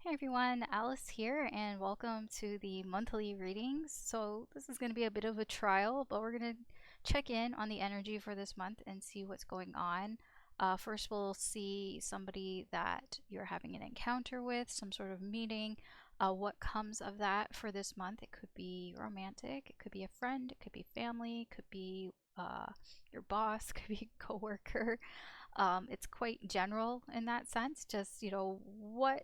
Hi everyone, Alice here, and welcome to the monthly readings. So, this is going to be a bit of a trial, but we're going to check in on the energy for this month and see what's going on. First, we'll see somebody that you're having an encounter with, some sort of meeting. What comes of that for this month? It could be romantic, it could be a friend, it could be family, it could be your boss, it could be a coworker. It's quite general in that sense. Just, what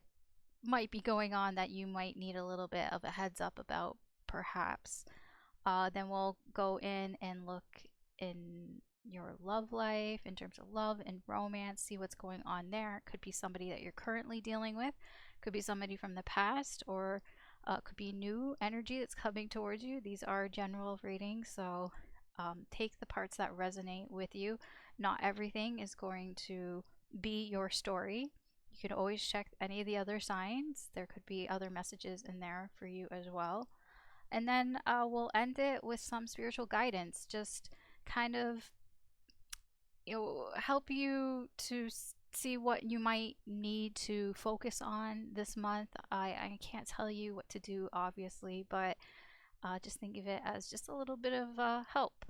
might be going on that you might need a little bit of a heads up about, perhaps. Then we'll go in and look in your love life in terms of love and romance, see what's going on there. It could be somebody that you're currently dealing with, could be somebody from the past, or could be new energy that's coming towards you. These are general readings, so take the parts that resonate with you. Not everything is going to be your story. You can always check any of the other signs. There could be other messages in there for you as well. And then we'll end it with some spiritual guidance, just kind of help you to see what you might need to focus on this month. I can't tell you what to do, obviously, but just think of it as just a little bit of help.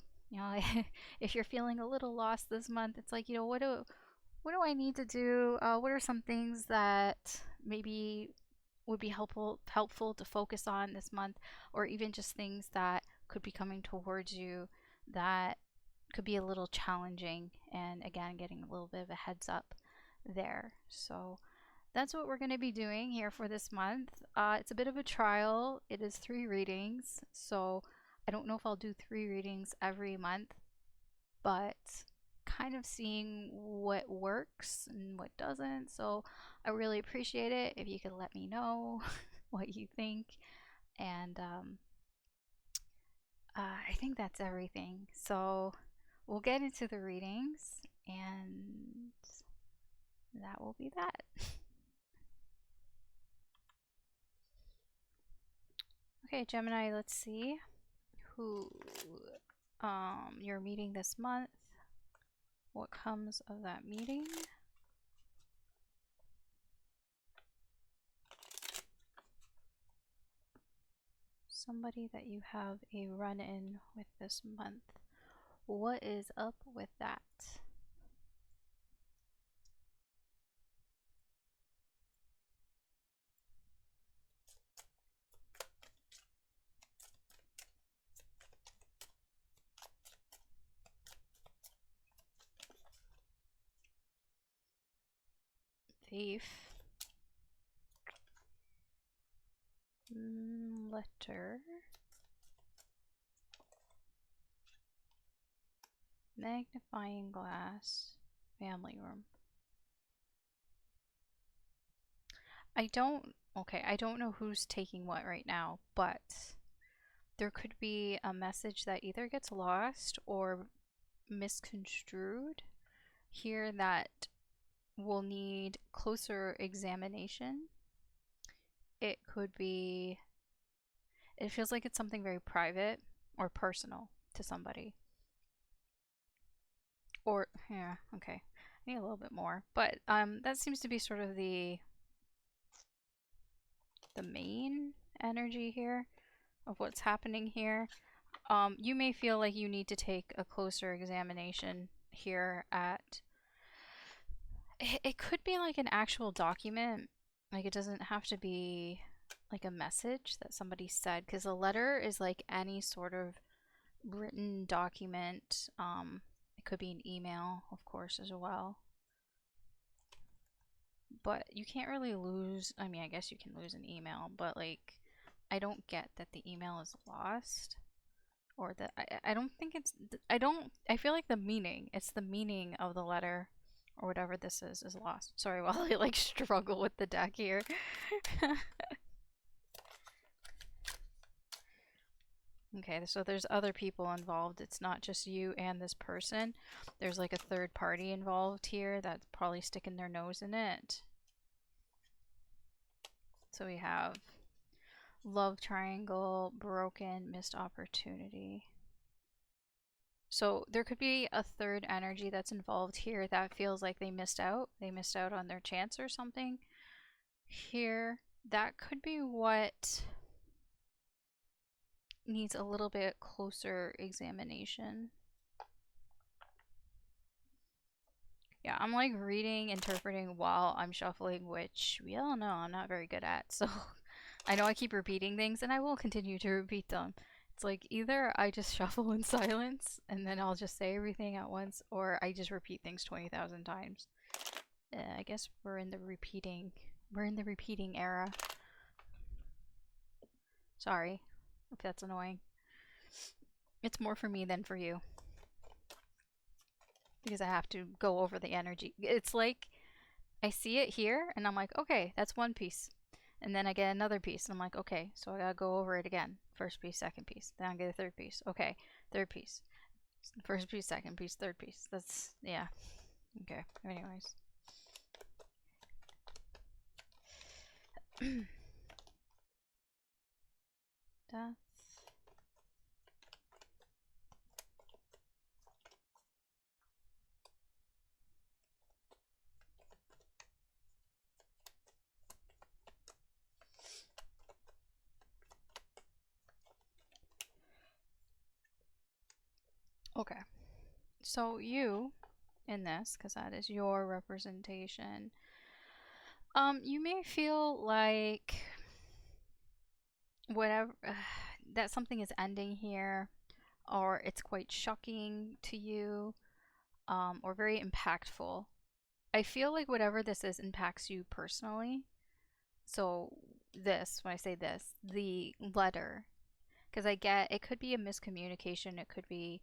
If you're feeling a little lost this month, it's like, what do I need to do? What are some things that maybe would be helpful to focus on this month, or even just things that could be coming towards you that could be a little challenging, and again, getting a little bit of a heads up there. So that's what we're going to be doing here for this month. It's a bit of a trial. It is 3 readings, so I don't know if I'll do 3 readings every month, but kind of seeing what works and what doesn't. So I really appreciate it if you could let me know what you think. And I think that's everything. So we'll get into the readings, and that will be that. Okay, Gemini, let's see who you're meeting this month. What comes of that meeting? Somebody that you have a run-in with this month. What is up with that? Thief. Letter. Magnifying glass. Family room. I don't know who's taking what right now, but there could be a message that either gets lost or misconstrued here that will need closer examination. It could be, it feels like it's something very private or personal to somebody. Or, yeah, okay. I need a little bit more. But that seems to be sort of the main energy here of what's happening here. You may feel like you need to take a closer examination here at. It could be like an actual document. Like, it doesn't have to be like a message that somebody said, because a letter is like any sort of written document. It could be an email, of course, as well. But you can't really lose. I mean, I guess you can lose an email, but like, I don't get that the email is lost, or that I don't think it's. I feel like it's the meaning of the letter, or whatever this is lost. Sorry, while I like struggle with the deck here. Okay, so there's other people involved. It's not just you and this person. There's like a third party involved here that's probably sticking their nose in it. So we have love triangle, broken, missed opportunity. So there could be a third energy that's involved here that feels like they missed out. They missed out on their chance or something here. that could be what needs a little bit closer examination. Yeah, I'm like reading, interpreting while I'm shuffling, which we all know I'm not very good at. So I know I keep repeating things and I will continue to repeat them. It's like either I just shuffle in silence and then I'll just say everything at once, or I just repeat things 20,000 times. I guess we're in the repeating era. Sorry if that's annoying. It's more for me than for you, because I have to go over the energy. It's like I see it here and I'm like, okay, that's one piece. And then I get another piece and I'm like, okay, so I gotta go over it again. First piece, second piece. Then I get a third piece. Okay, third piece. First piece, second piece, third piece. That's, yeah. Okay, anyways. Death. Okay. So you, in this, because that is your representation, you may feel like whatever that something is ending here, or it's quite shocking to you, or very impactful. I feel like whatever this is impacts you personally. So this, when I say this, the letter, because I get it could be a miscommunication, it could be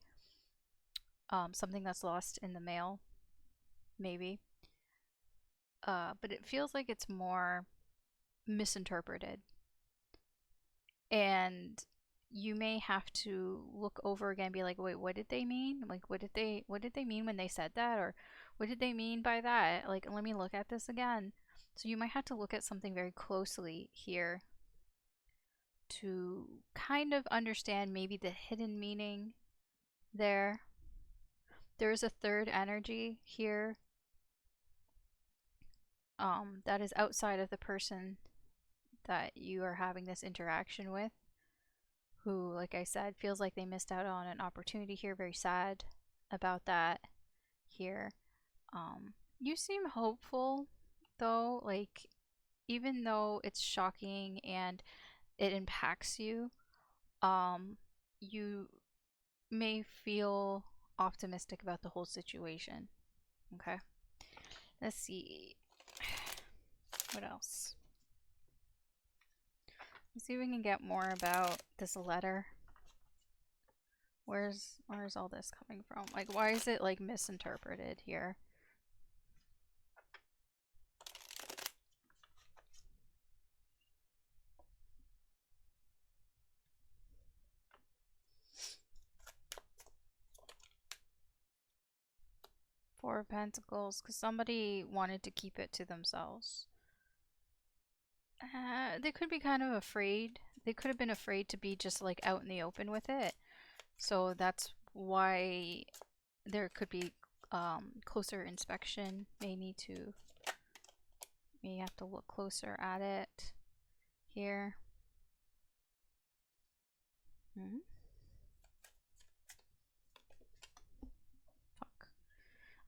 something that's lost in the mail, maybe. But it feels like it's more misinterpreted. And you may have to look over again and be like, wait, what did they mean? Like what did they mean when they said that? Or what did they mean by that? Like, let me look at this again. So you might have to look at something very closely here to kind of understand maybe the hidden meaning there. There's a third energy here that is outside of the person that you are having this interaction with, who, like I said, feels like they missed out on an opportunity here, very sad about that here. You seem hopeful though, like even though it's shocking and it impacts you, um, you may feel optimistic about the whole situation. Okay. Let's see. What else? Let's see if we can get more about this letter. Where's all this coming from? Like, why is it like misinterpreted here? Four of Pentacles, because somebody wanted to keep it to themselves. They could be kind of afraid. They could have been afraid to be just like out in the open with it. So that's why there could be closer inspection. May have to look closer at it here. Fuck.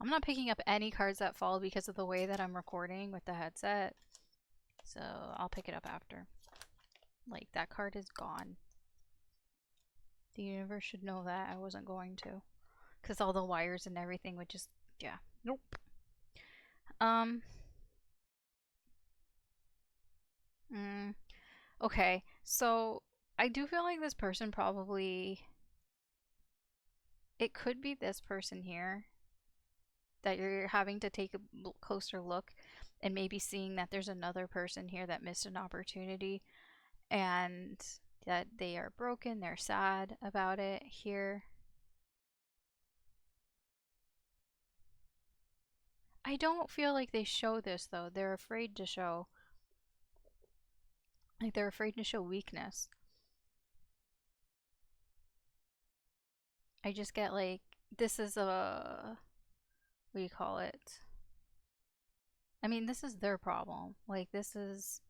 I'm not picking up any cards that fall because of the way that I'm recording with the headset. So I'll pick it up after. Like, that card is gone. The universe should know that I wasn't going to. Because all the wires and everything would just, yeah. Nope. Okay, so I do feel like this person probably, it could be this person here that you're having to take a closer look, and maybe seeing that there's another person here that missed an opportunity and that they are broken, they're sad about it here. I don't feel like they show this though. They're afraid to show. Like, they're afraid to show weakness. I just get like, this is a, what do you call it? I mean, this is their problem. Like, this is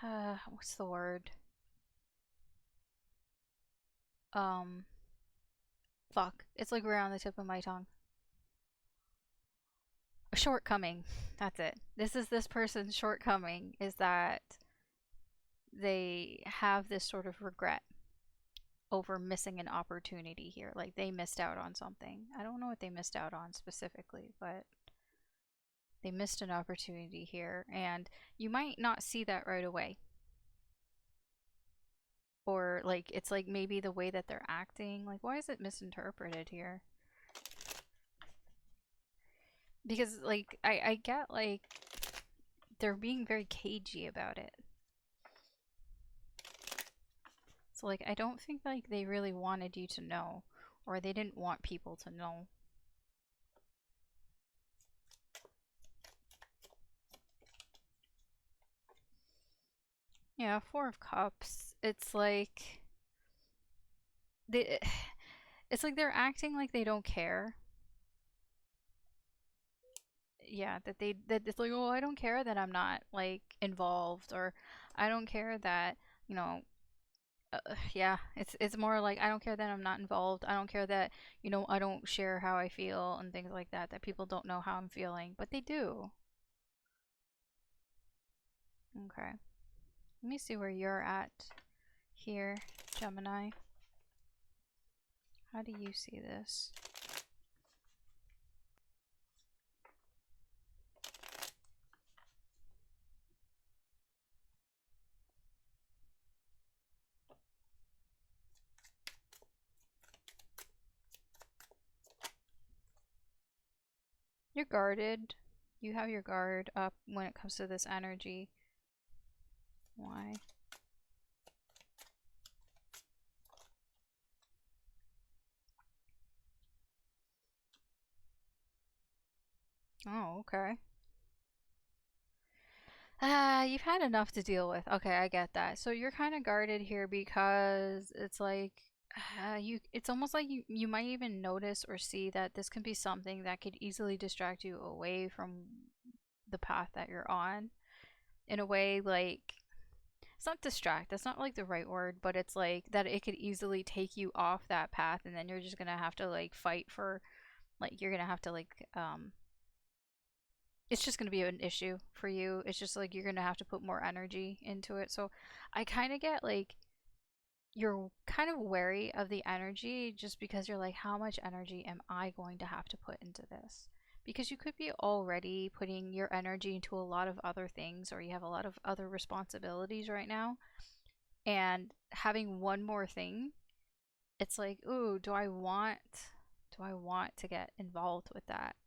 what's the word? Um, fuck. It's like right on the tip of my tongue. A shortcoming. That's it. This is this person's shortcoming is that they have this sort of regret over missing an opportunity here. Like they missed out on something. I don't know what they missed out on specifically, but they missed an opportunity here, and you might not see that right away. Or like it's like maybe the way that they're acting. Like why is it misinterpreted here? Because like I get like they're being very cagey about it. So like I don't think like they really wanted you to know, or they didn't want people to know. Yeah, Four of Cups. It's like they it's like they're acting like they don't care. Yeah, that it's like, "Oh, I don't care that I'm not like involved," or "I don't care that, you know, yeah, it's more like I don't care that I'm not involved. I don't care that, I don't share how I feel and things like that, that people don't know how I'm feeling, but they do." Okay. Let me see where you're at here, Gemini. How do you see this? You're guarded. You have your guard up when it comes to this energy. Why? Oh, okay. You've had enough to deal with. Okay, I get that. So you're kind of guarded here because it's like it's almost like you might even notice or see that this can be something that could easily distract you away from the path that you're on. In a way, like it's not distract, that's not like the right word, but it's like that it could easily take you off that path, and then you're just gonna have to like fight for, like you're gonna have to like it's just going to be an issue for you. It's just like you're going to have to put more energy into it. So I kind of get like you're kind of wary of the energy just because you're like, how much energy am I going to have to put into this? Because you could be already putting your energy into a lot of other things, or you have a lot of other responsibilities right now. And having one more thing, it's like, ooh, do I want to get involved with that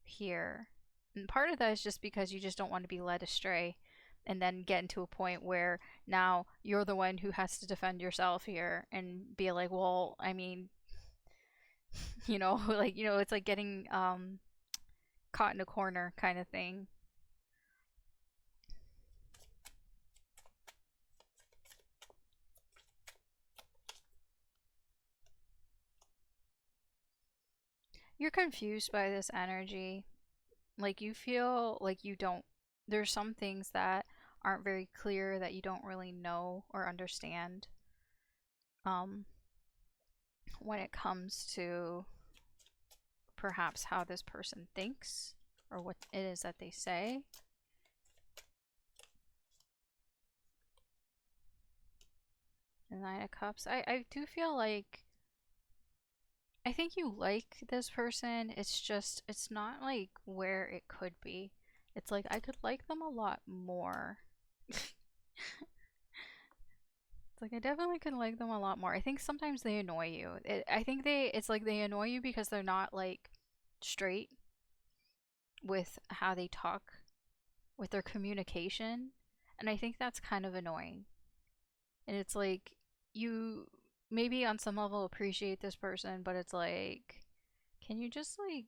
here? And part of that is just because you just don't want to be led astray and then get into a point where now you're the one who has to defend yourself here and be like, well, I mean, like, it's like getting caught in a corner kind of thing. You're confused by this energy. Like you feel like you don't there's some things that aren't very clear that you don't really know or understand. Um when it comes to perhaps how this person thinks or what it is that they say. The Nine of Cups. I do feel like I think you like this person. It's just it's not like where it could be. It's like I could like them a lot more. It's like I definitely could like them a lot more. I think sometimes they annoy you. I think it's like they annoy you because they're not like straight with how they talk, with their communication, and I think that's kind of annoying. And it's like you maybe on some level appreciate this person, but it's like, can you just like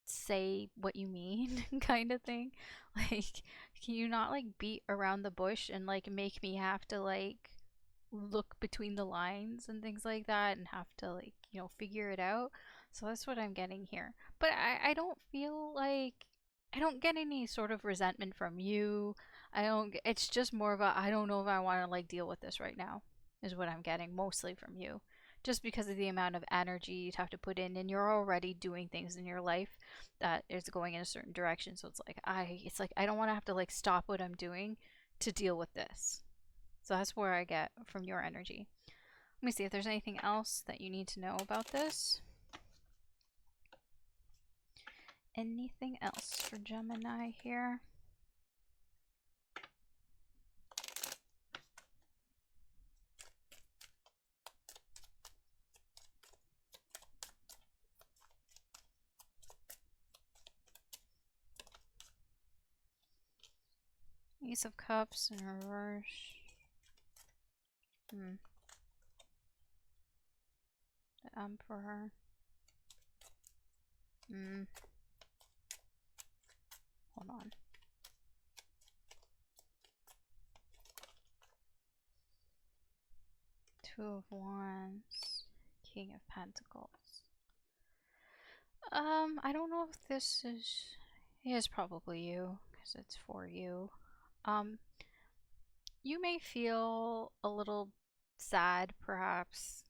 say what you mean kind of thing? Like, can you not like beat around the bush and like make me have to like look between the lines and things like that and have to like, figure it out? So that's what I'm getting here. But I don't feel like I don't get any sort of resentment from you. It's just more of a, I don't know if I want to like deal with this right now, is what I'm getting mostly from you. Just because of the amount of energy you'd have to put in, and you're already doing things in your life that is going in a certain direction. So it's like I don't want to have to like stop what I'm doing to deal with this. So that's where I get from your energy. Let me see if there's anything else that you need to know about this. Anything else for Gemini here? Ace of Cups in reverse. The Emperor. Hold on. Two of Wands. King of Pentacles. I don't know if this is probably you, because it's for you. You may feel a little sad, perhaps,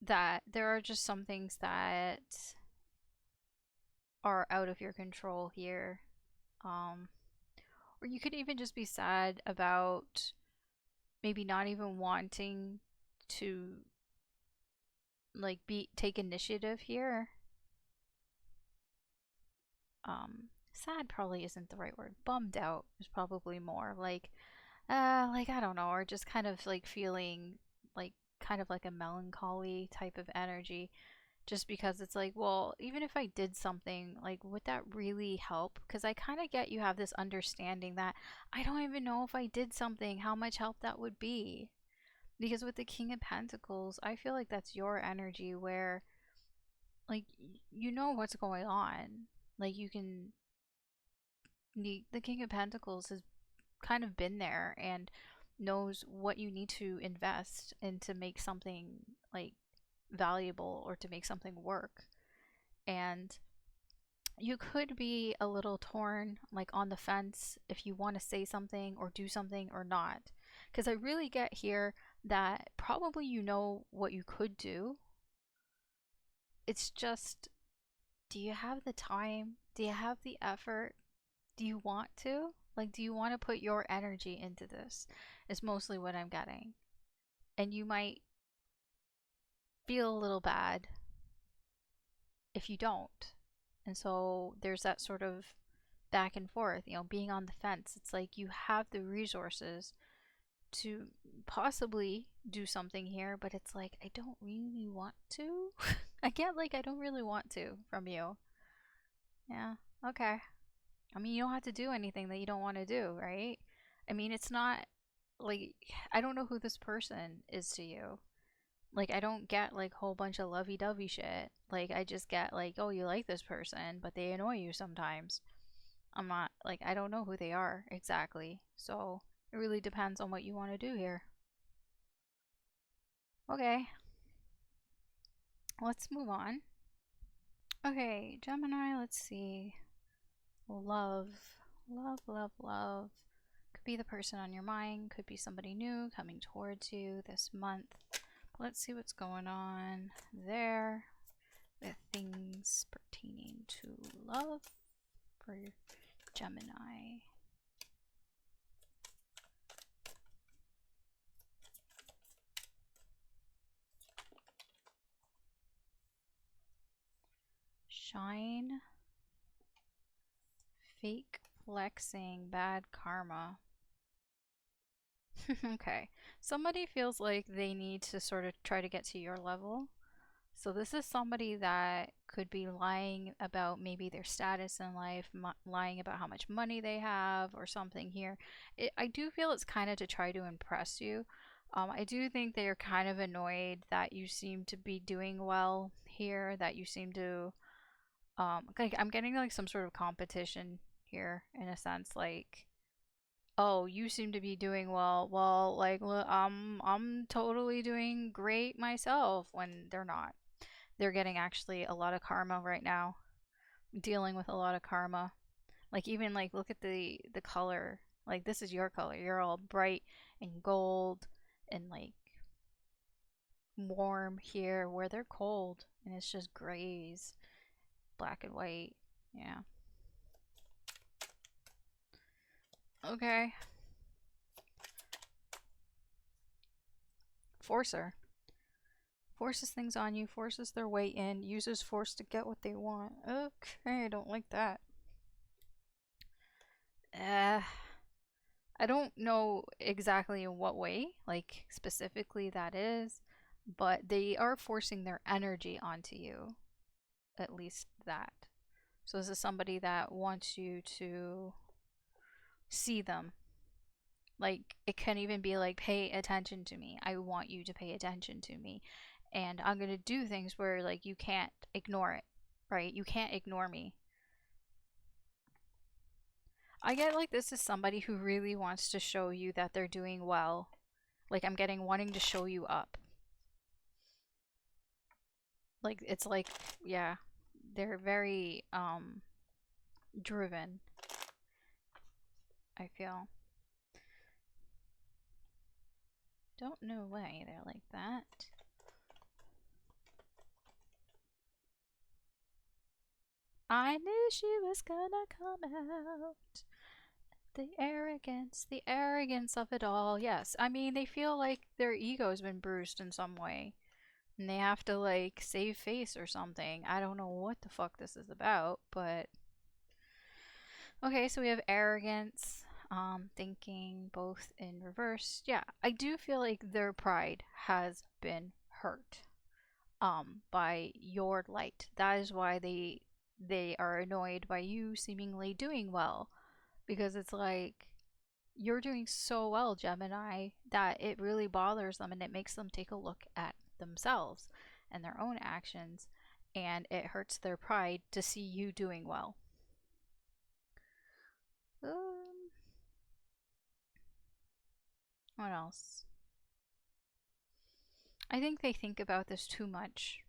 that there are just some things that are out of your control here. Or you could even just be sad about maybe not even wanting to like take initiative here. Sad probably isn't the right word. Bummed out is probably more like I don't know, or just kind of like feeling like kind of like a melancholy type of energy, just because it's like, well, even if I did something, like, would that really help? Because I kind of get you have this understanding that I don't even know if I did something, how much help that would be. Because with the King of Pentacles, I feel like that's your energy where, like, you know what's going on. Like, you can. The King of Pentacles has kind of been there and knows what you need to invest in to make something, like, valuable or to make something work. And you could be a little torn, like on the fence, if you want to say something or do something or not. Because I really get here that probably you know what you could do. It's just, do you have the time? Do you have the effort? Do you want to? Like, do you want to put your energy into this? Is mostly what I'm getting. And you might feel a little bad if you don't. And so there's that sort of back and forth, being on the fence. It's like you have the resources to possibly do something here, but it's like, I don't really want to. I get like, I don't really want to from you. Yeah, okay. I mean, you don't have to do anything that you don't want to do, right? I mean, it's not like, I don't know who this person is to you. Like, I don't get like a whole bunch of lovey-dovey shit. Like, I just get like, oh, you like this person, but they annoy you sometimes. I'm not, like, I don't know who they are exactly. So, it really depends on what you want to do here. Okay. Let's move on. Okay, Gemini, let's see. Love. Love, love, love. Could be the person on your mind, could be somebody new coming towards you this month. Let's see what's going on there with things pertaining to love for Gemini. Shine. Fake flexing, bad karma. Okay. Somebody feels like they need to sort of try to get to your level. So this is somebody that could be lying about maybe their status in life, lying about how much money they have or something here. I do feel it's kind of to try to impress you. I do think they are kind of annoyed that you seem to be doing well here, that you seem to, like, I'm getting like some sort of competition here in a sense, like, oh, you seem to be doing well. Well, like, I'm totally doing great myself, when they're not. They're getting actually a lot of karma right now. dealing with a lot of karma. Like even like look at the color. Like this is your color. You're all bright and gold and like warm here where they're cold and it's just grays, black and white. Yeah. Okay. Forcer. Forces things on you, forces their way in, uses force to get what they want. Okay, I don't like that. Uh, I don't know exactly in what way, like specifically that is, but they are forcing their energy onto you. At least that. So this is somebody that wants you to see them. Like it can even be like pay attention to me. I want you to pay attention to me. And I'm going to do things where like you can't ignore it, right? You can't ignore me. I get like this is somebody who really wants to show you that they're doing well. Like I'm getting wanting to show you up. Like it's like yeah, they're very driven, I feel. Don't know why they're like that. I knew she was gonna come out. The arrogance of it all. Yes, I mean, they feel like their ego's been bruised in some way. And they have to, like, save face or something. I don't know what the fuck this is about, but. Okay, so we have arrogance, thinking both in reverse. Yeah, I do feel like their pride has been hurt, by your light. That is why they are annoyed by you seemingly doing well, because it's like you're doing so well, Gemini, that it really bothers them and it makes them take a look at themselves and their own actions, and it hurts their pride to see you doing well. Um, what else? I think they think about this too much.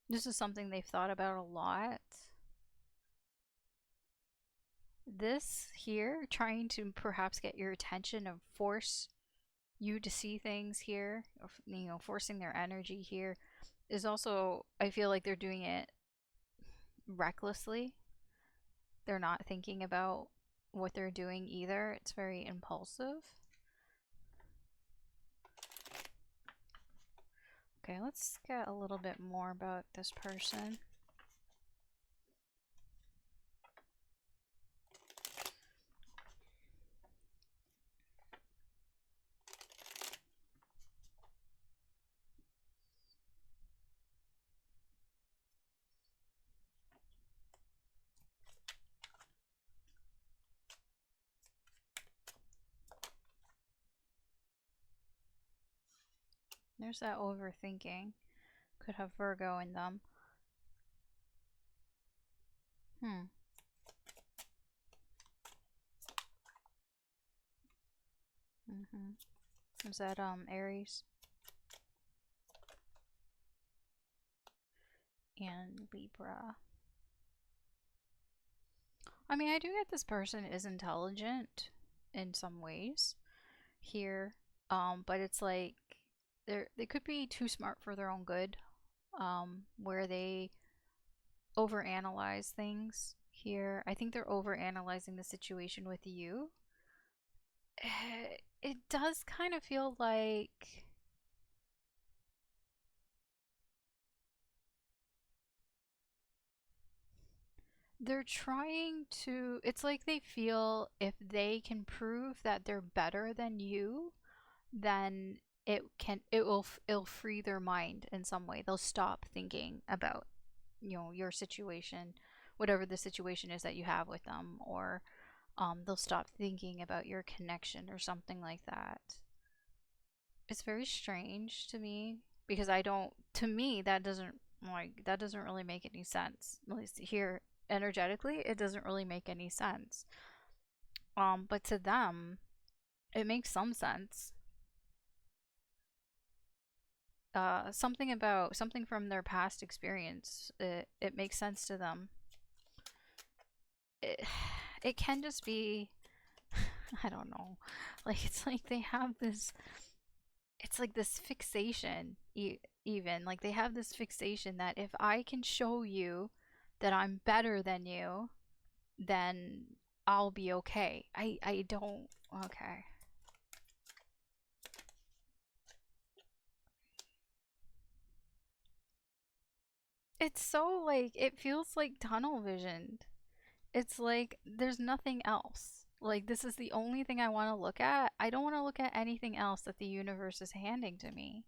This is something they've thought about a lot. This here, trying to perhaps get your attention and force you to see things here, forcing their energy here, is also, I feel like they're doing it recklessly. They're not thinking about what they're doing either. It's very impulsive. Okay, let's get a little bit more about this person. There's that overthinking. Could have Virgo in them. Hmm. Is that Aries and Libra? I mean, I do get this person is intelligent in some ways here, but it's like they could be too smart for their own good, where they overanalyze things here. I think they're overanalyzing the situation with you. It does kind of feel like they're trying to, it's like they feel if they can prove that they're better than you, then it'll free their mind in some way. They'll stop thinking about, your situation, whatever the situation is that you have with them, or they'll stop thinking about your connection or something like that. It's very strange to me because I don't, to me that doesn't really make any sense. At least here energetically, it doesn't really make any sense. But to them, it makes some sense. something from their past experience. It makes sense to them. It, it can just be, I don't know. Like it's like they have this, it's like this fixation, even like they have this fixation that if I can show you that I'm better than you, then I'll be okay. I don't. Okay. It's so like it feels like tunnel visioned. It's like there's nothing else. Like this is the only thing I want to look at. I don't want to look at anything else that the universe is handing to me.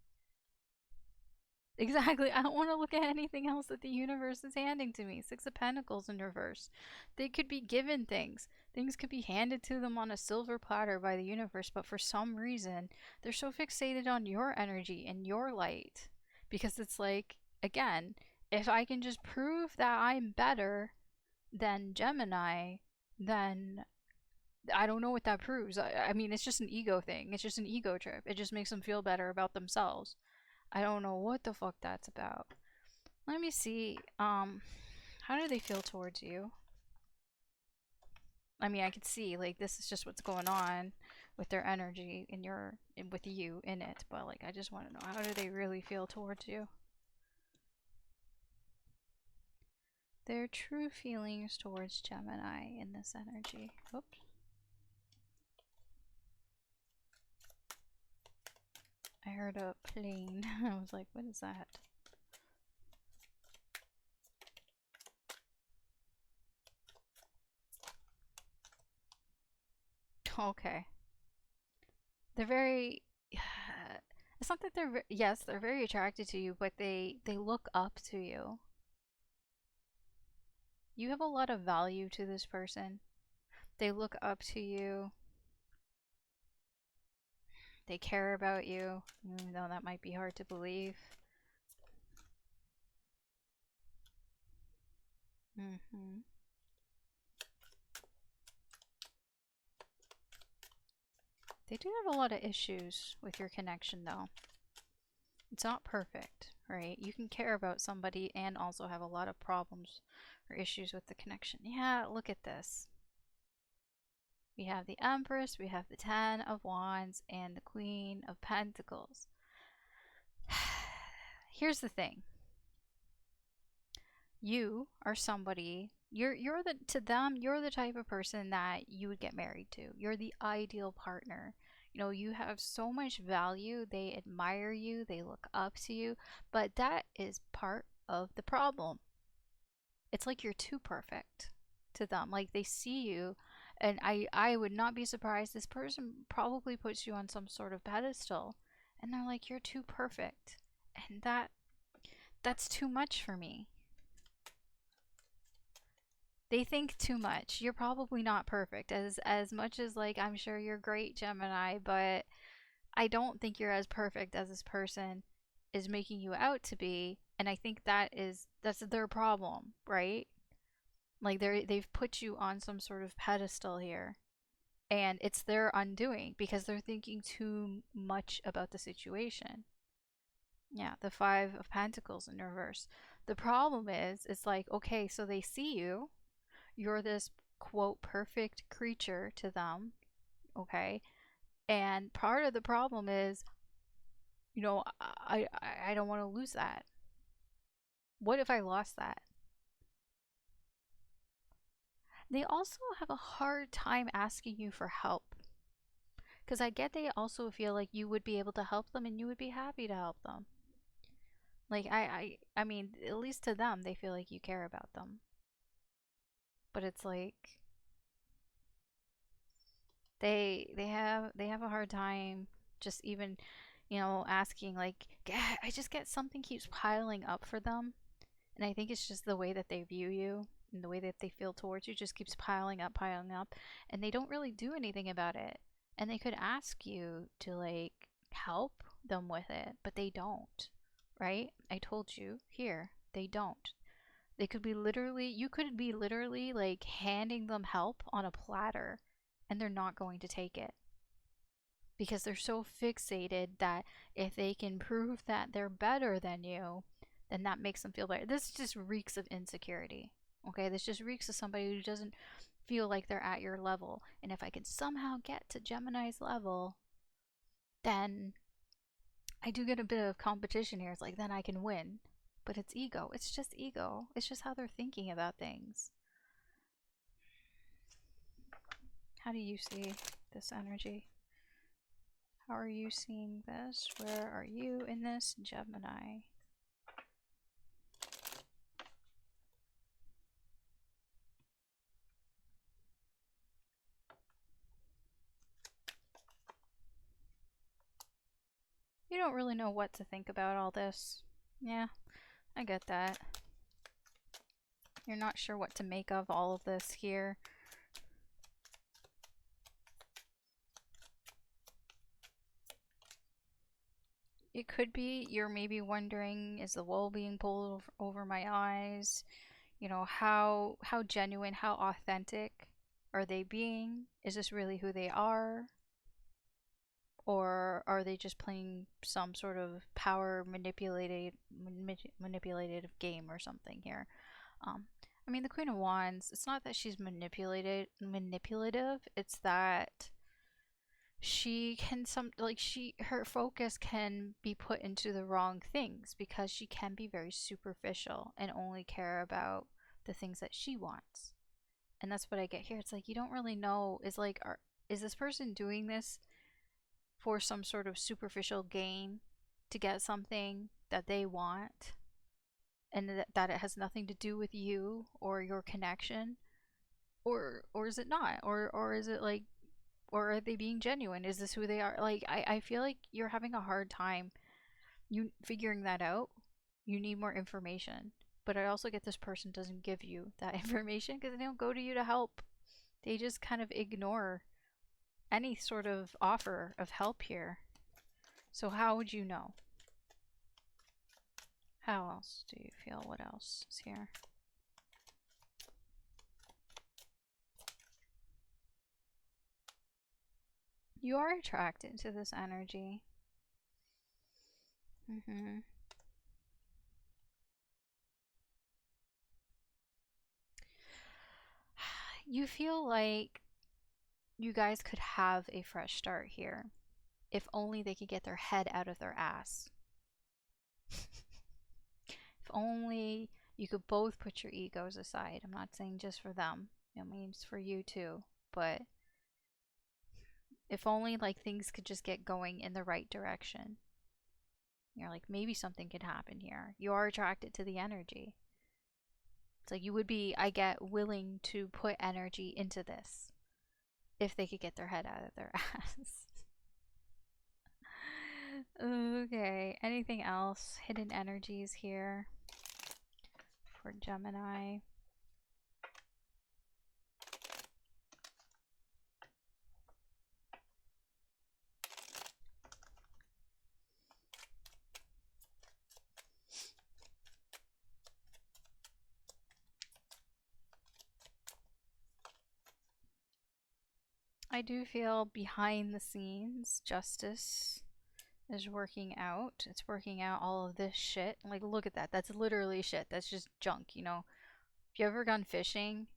Exactly. I don't want to look at anything else that the universe is handing to me. Six of Pentacles in reverse. They could be given things. Things could be handed to them on a silver platter by the universe, but for some reason, they're so fixated on your energy and your light. Because it's like, again, if I can just prove that I'm better than Gemini, then I don't know what that proves. I mean, it's just an ego thing. It's just an ego trip. It just makes them feel better about themselves. I don't know what the fuck that's about. Let me see. How do they feel towards you? I mean, I could see like this is just what's going on with their energy in your with you in it, but like I just want to know, how do they really feel towards you? Their true feelings towards Gemini in this energy. Oops. I heard a plane. I was like, what is that? Okay. They're very it's not that they're yes, they're very attracted to you, but they look up to you. You have a lot of value to this person. They look up to you. They care about you, even though that might be hard to believe. Hmm. They do have a lot of issues with your connection, though. It's not perfect, right? You can care about somebody and also have a lot of problems or issues with the connection. Yeah, look at this. We have the Empress, we have the Ten of Wands, and the Queen of Pentacles. Here's the thing. You are somebody, you're the to them, you're the type of person that you would get married to. You're the ideal partner. You know, you have so much value. They admire you, they look up to you, but that is part of the problem. It's like you're too perfect to them. Like they see you, and I would not be surprised, this person probably puts you on some sort of pedestal, and they're like, you're too perfect. And that's too much for me. They think too much. You're probably not perfect, as much as like I'm sure you're great, Gemini, but I don't think you're as perfect as this person is making you out to be, and I think that's their problem, right? Like they've put you on some sort of pedestal here, and it's their undoing because they're thinking too much about the situation. Yeah, the 5 of Pentacles in reverse. The problem is, it's like, okay, so they see you, you're this quote perfect creature to them, okay? And part of the problem is, you know, I don't want to lose that. What if I lost that? They also have a hard time asking you for help. Because I get they also feel like you would be able to help them and you would be happy to help them. Like I mean, at least to them, they feel like you care about them. But it's like they have a hard time just even, you know, asking like I just get something keeps piling up for them. And I think it's just the way that they view you and the way that they feel towards you just keeps piling up, and they don't really do anything about it. And they could ask you to like help them with it, but they don't. Right? I told you here, they don't. They could be literally, you could be literally like handing them help on a platter and they're not going to take it. because they're so fixated that if they can prove that they're better than you, then that makes them feel better. This just reeks of insecurity. Okay, this just reeks of somebody who doesn't feel like they're at your level. And if I can somehow get to Gemini's level, then I do get a bit of competition here. It's like, then I can win. But it's ego. It's just ego. It's just how they're thinking about things. How do you see this energy? How are you seeing this? Where are you in this, Gemini? You don't really know what to think about all this. Yeah, I get that. You're not sure what to make of all of this here. It could be you're maybe wondering, is the wool being pulled over my eyes? You know, how genuine, how authentic are they being? Is this really who they are? Or are they just playing some sort of power manipulated game or something here? I mean, the Queen of Wands, it's not that she's manipulative, it's that she can her focus can be put into the wrong things because she can be very superficial and only care about the things that she wants. And that's what I get here. It's like you don't really know, is this person doing this for some sort of superficial gain to get something that they want, and that it has nothing to do with you or your connection, or is it not, or is it like, or are they being genuine? Is this who they are? Like, I feel like you're having a hard time you figuring that out. You need more information, but I also get this person doesn't give you that information because they don't go to you to help. They just kind of ignore any sort of offer of help here. So how would you know? How else do you feel? What else is here? You are attracted to this energy. You feel like you guys could have a fresh start here if only they could get their head out of their ass. If only you could both put your egos aside. I'm not saying just for them, I mean, it's for you too. But if only like things could just get going in the right direction. You're like, maybe something could happen here. You are attracted to the energy. It's like you would be, I get, willing to put energy into this if they could get their head out of their ass. Okay, anything else? Hidden energies here for Gemini. I do feel behind the scenes justice is working out. It's working out all of this shit. Like, look at that. That's literally shit. That's just junk, you know? If you ever gone fishing,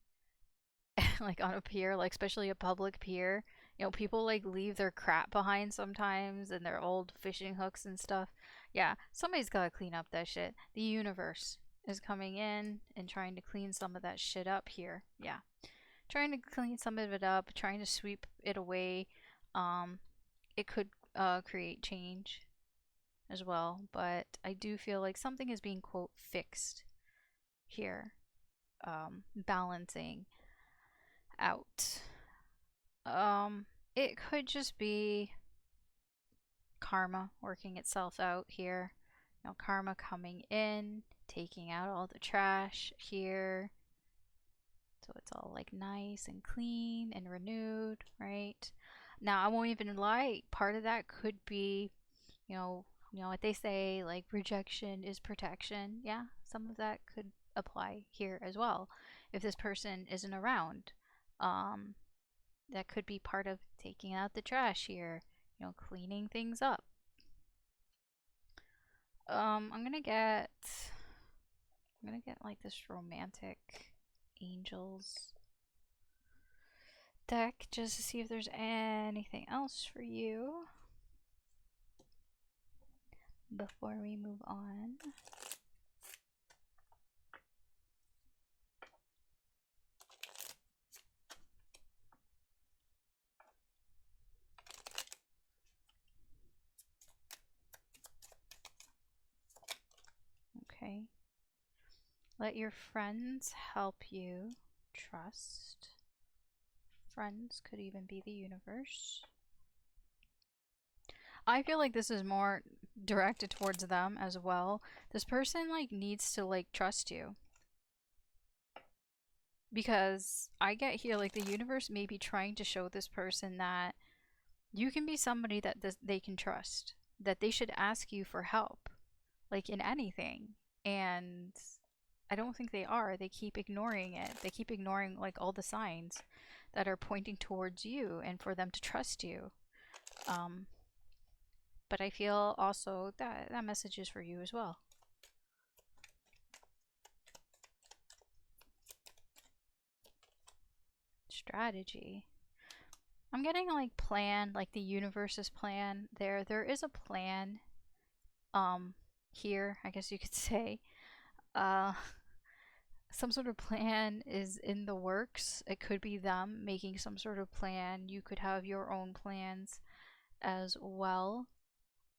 like on a pier, like especially a public pier, you know, people like leave their crap behind sometimes and their old fishing hooks and stuff. Yeah, somebody's gotta clean up that shit. The universe is coming in and trying to clean some of that shit up here. Yeah. Trying to clean some of it up, trying to sweep it away. Um, it could create change as well, but I do feel like something is being, quote, fixed here. Balancing out. It could just be karma working itself out here. You know, karma coming in, taking out all the trash here. So it's all like nice and clean and renewed, right? Now, I won't even lie, part of that could be, you know what they say, like rejection is protection. Yeah, some of that could apply here as well. If this person isn't around, um, that could be part of taking out the trash here. cleaning things up. I'm gonna get like this romantic angels deck just to see if there's anything else for you before we move on. Okay. Let your friends help you. Trust. Friends could even be the universe. I feel like this is more directed towards them as well. This person like needs to like trust you. Because I get here like the universe may be trying to show this person that you can be somebody that they can trust. That they should ask you for help. Like in anything. And I don't think they are. They keep ignoring it. They keep ignoring like all the signs that are pointing towards you and for them to trust you. But I feel also that that message is for you as well. Strategy. I'm getting like plan, like the universe's plan. There is a plan. Here, I guess you could say. Some sort of plan is in the works. It could be them making some sort of plan. You could have your own plans as well.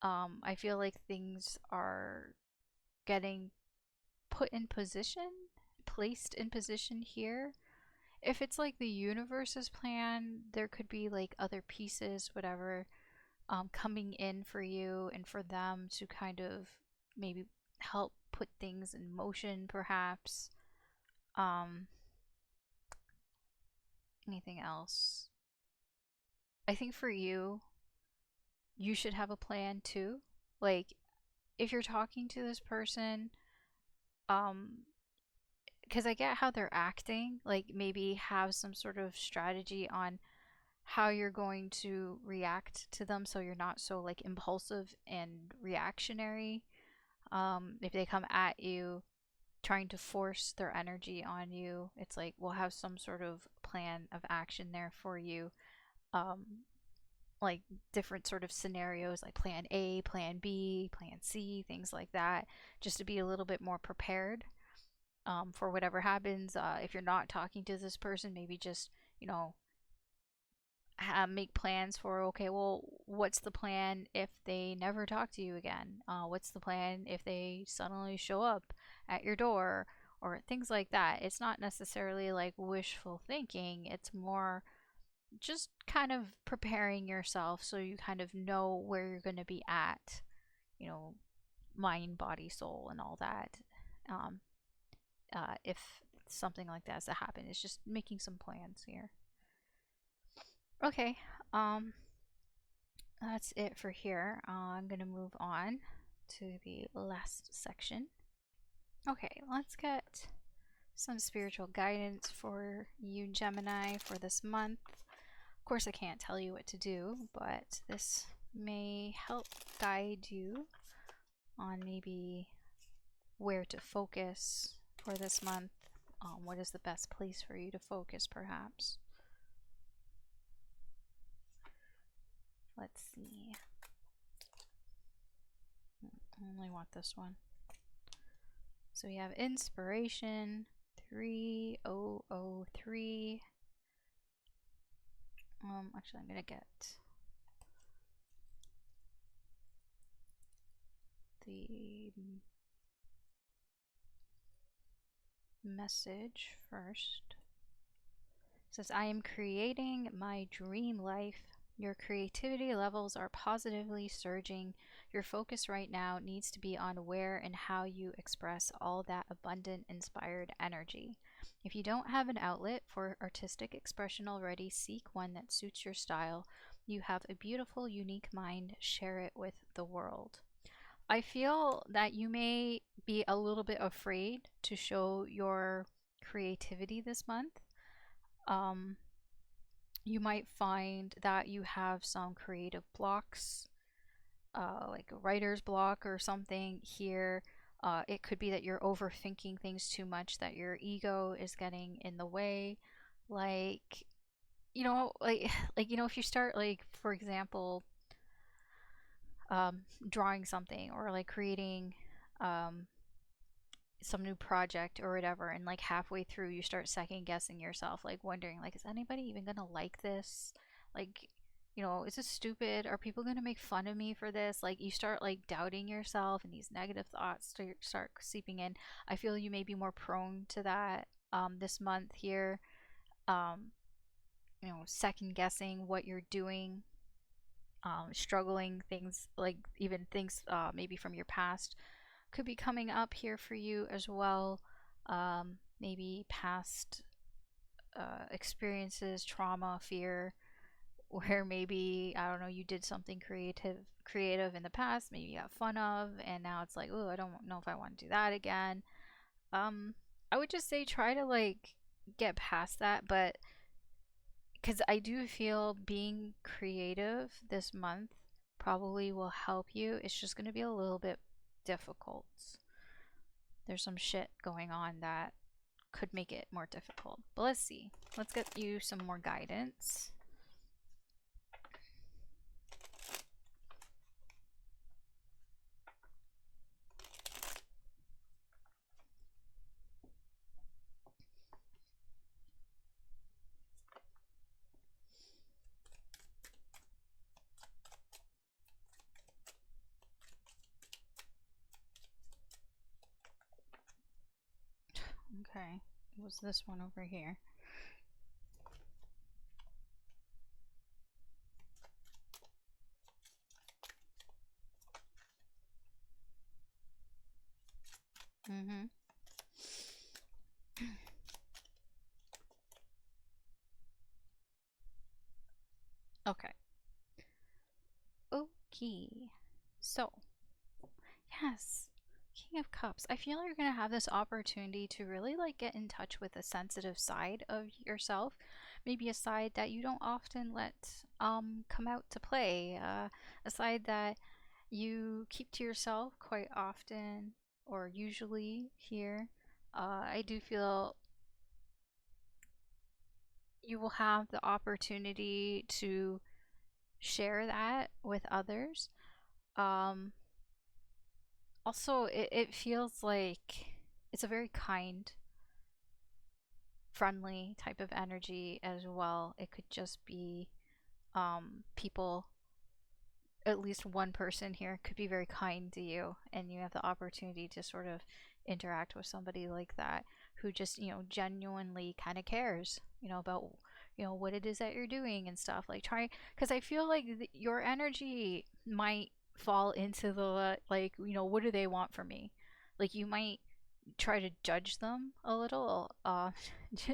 I feel like things are getting put in position, placed in position here. If it's like the universe's plan, there could be like other pieces, whatever, coming in for you and for them to kind of maybe help put things in motion, perhaps. Anything else? I think for you, you should have a plan too. Like, if you're talking to this person, um, because I get how they're acting, like maybe have some sort of strategy on how you're going to react to them so you're not so like impulsive and reactionary. If they come at you trying to force their energy on you, it's like we'll have some sort of plan of action there for you. Um, like different sort of scenarios like plan A, plan B, plan C, things like that, just to be a little bit more prepared for whatever happens. If you're not talking to this person, maybe just, you know, make plans for, okay, well, what's the plan if they never talk to you again? What's the plan if they suddenly show up at your door or things like that? It's not necessarily like wishful thinking, it's more just kind of preparing yourself so you kind of know where you're going to be at, you know, mind, body, soul, and all that. Um, if something like that has to happen, it's just making some plans here. Okay, that's it for here. I'm gonna move on to the last section. Okay, let's get some spiritual guidance for you, Gemini, for this month. Of course, I can't tell you what to do, but this may help guide you on maybe where to focus for this month. What is the best place for you to focus, perhaps? Let's see. I only want this one. So we have inspiration 3003. Actually, I'm gonna get the message first. It says, I am creating my dream life. Your creativity levels are positively surging. Your focus right now needs to be on where and how you express all that abundant, inspired energy. If you don't have an outlet for artistic expression already, seek one that suits your style. You have a beautiful, unique mind. Share it with the world. I feel that you may be a little bit afraid to show your creativity this month. Um, You might find that you have some creative blocks, like a writer's block or something here. It could be that you're overthinking things too much, that your ego is getting in the way. Like, like if you start, like, for example, drawing something, or like creating um, some new project or whatever, and like halfway through you start second guessing yourself, like wondering, like, is anybody even gonna like this? Like, is this stupid? Are people gonna make fun of me for this? Like, you start like doubting yourself, and these negative thoughts start seeping in. I feel you may be more prone to that this month here. um Second guessing what you're doing, struggling things, like even things maybe from your past could be coming up here for you as well. Maybe past experiences, trauma, fear, where maybe, I don't know, you did something creative in the past, maybe you got fun of, and now it's like, oh, I don't know if I want to do that again. Um, I would just say try to like get past that, but because I do feel being creative this month probably will help you. It's just going to be a little bit difficult. There's some shit going on that could make it more difficult. But let's see. Let's get you some more guidance. Okay. It was this one over here. Mm-hmm. Okay. Okay. So, yes. King of Cups. I feel like you're going to have this opportunity to really like get in touch with a sensitive side of yourself. Maybe a side that you don't often let come out to play. A side that you keep to yourself quite often, or usually here. I do feel you will have the opportunity to share that with others. Um, Also, it feels like it's a very kind, friendly type of energy as well. It could just be people, at least one person here could be very kind to you, and you have the opportunity to sort of interact with somebody like that who just, genuinely kind of cares, about, what it is that you're doing and stuff. Like, try, because I feel like your energy might fall into the, like, what do they want from me? Like, you might try to judge them a little.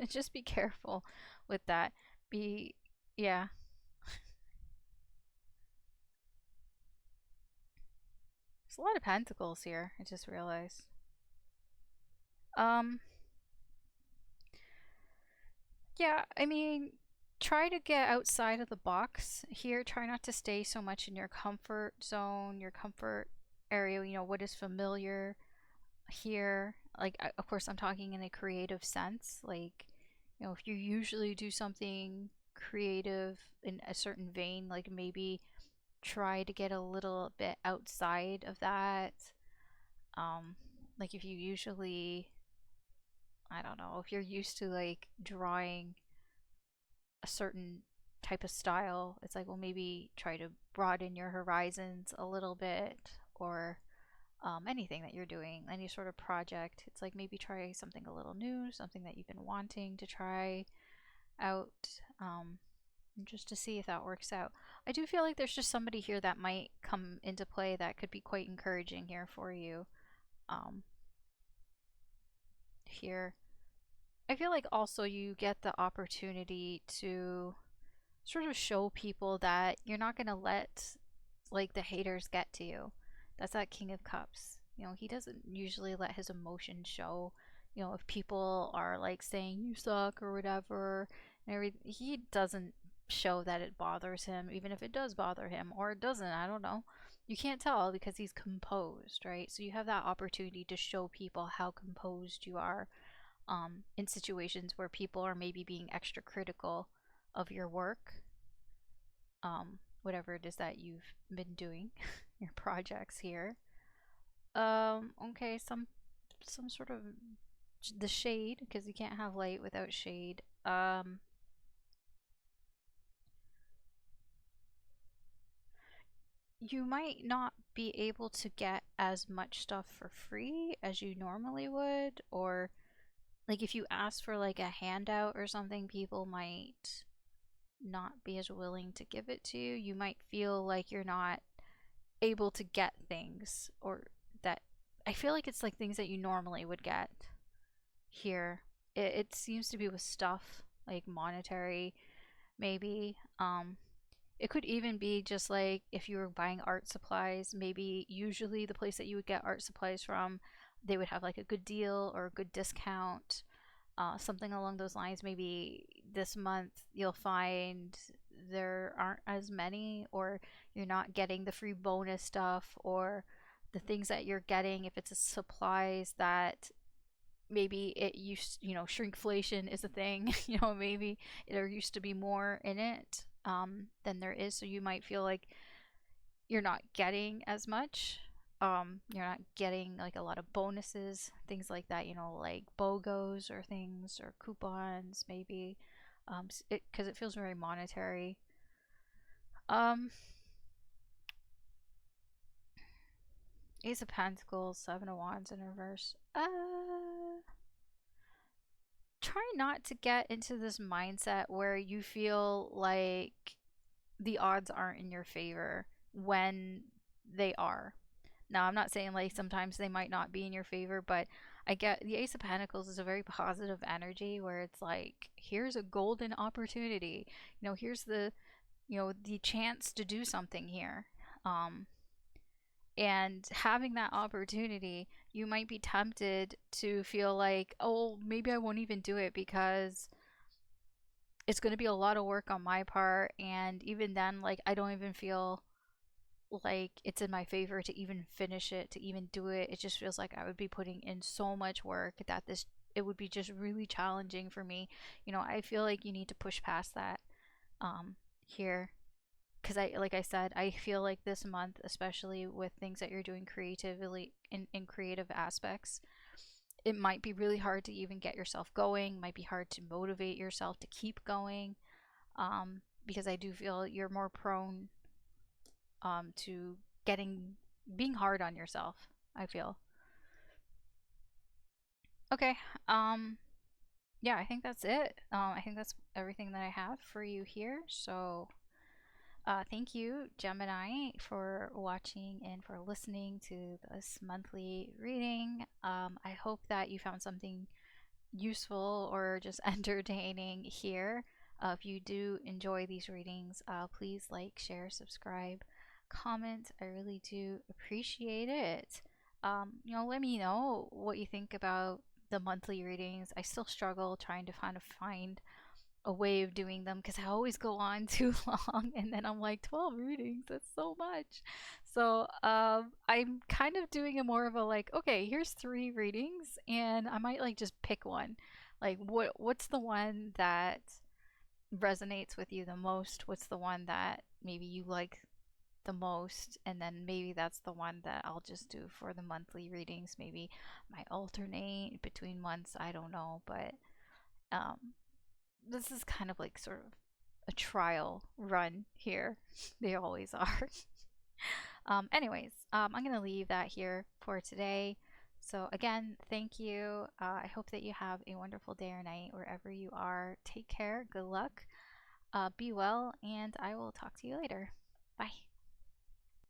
Just be careful with that. Be, yeah. There's a lot of pentacles here, I just realized. Um, yeah, I mean, try to get outside of the box here. Try not to stay so much in your comfort zone, your comfort area, what is familiar here. Like, of course, I'm talking in a creative sense. Like, if you usually do something creative in a certain vein, like maybe try to get a little bit outside of that. Um, like if you usually, I don't know, if you're used to like drawing a certain type of style, it's like, well, maybe try to broaden your horizons a little bit, or anything that you're doing, any sort of project. It's like maybe try something a little new, something that you've been wanting to try out, just to see if that works out. I do feel like there's just somebody here that might come into play that could be quite encouraging here for you. Um, Here, I feel like also you get the opportunity to sort of show people that you're not going to let like the haters get to you. That's that King of Cups. He doesn't usually let his emotions show. If people are like saying you suck or whatever, and everything, he doesn't show that it bothers him, even if it does bother him, or it doesn't. I don't know. You can't tell because he's composed, right? So you have that opportunity to show people how composed you are in situations where people are maybe being extra critical of your work, whatever it is that you've been doing, your projects here. Okay, some sort of the shade, because you can't have light without shade. You might not be able to get as much stuff for free as you normally would, or like if you ask for like a handout or something, people might not be as willing to give it to you. You might feel like you're not able to get things, or that I feel like it's like things that you normally would get here. It seems to be with stuff like monetary, maybe. It could even be just like if you were buying art supplies, maybe usually the place that you would get art supplies from, they would have like a good deal or a good discount, something along those lines. Maybe this month you'll find there aren't as many, or you're not getting the free bonus stuff, or the things that you're getting, if it's a supplies that maybe it used, shrinkflation is a thing, maybe there used to be more in it than there is, so you might feel like you're not getting as much. You're not getting like a lot of bonuses, things like that, like BOGOs or things, or coupons maybe, because it feels very monetary. um Ace of Pentacles, Seven of Wands in reverse. Try not to get into this mindset where you feel like the odds aren't in your favor when they are. Now, I'm not saying like sometimes they might not be in your favor, but I get the Ace of Pentacles is a very positive energy where it's like, here's a golden opportunity. Here's the chance to do something here. And having that opportunity, you might be tempted to feel like, oh, maybe I won't even do it because it's going to be a lot of work on my part. And even then, like, I don't even feel like it's in my favor to even finish it, to even do it. It just feels like I would be putting in so much work that it would be just really challenging for me. I feel like you need to push past that here, because like I said, I feel like this month, especially with things that you're doing creatively in creative aspects, it might be really hard to even get yourself going, might be hard to motivate yourself to keep going, because I do feel you're more prone to being hard on yourself, I feel. Okay. Yeah, I think that's it. I think that's everything that I have for you here. So thank you, Gemini, for watching and for listening to this monthly reading. I hope that you found something useful or just entertaining here. If you do enjoy these readings, please like, share, subscribe, comment. I really do appreciate it. Let me know what you think about the monthly readings. I still struggle trying to kind of find a way of doing them because I always go on too long, and then I'm like, 12 readings, that's so much. So I'm kind of doing a more of a like, okay, here's 3 readings, and I might like just pick one. Like what's the one that resonates with you the most? What's the one that maybe you like the most, and then maybe that's the one that I'll just do for the monthly readings. Maybe might alternate between months, I don't know, but um this is kind of like sort of a trial run here. They always are. Anyways, I'm going to leave that here for today. So, again, thank you. I hope that you have a wonderful day or night wherever you are. Take care. Good luck. Be well, and I will talk to you later. Bye.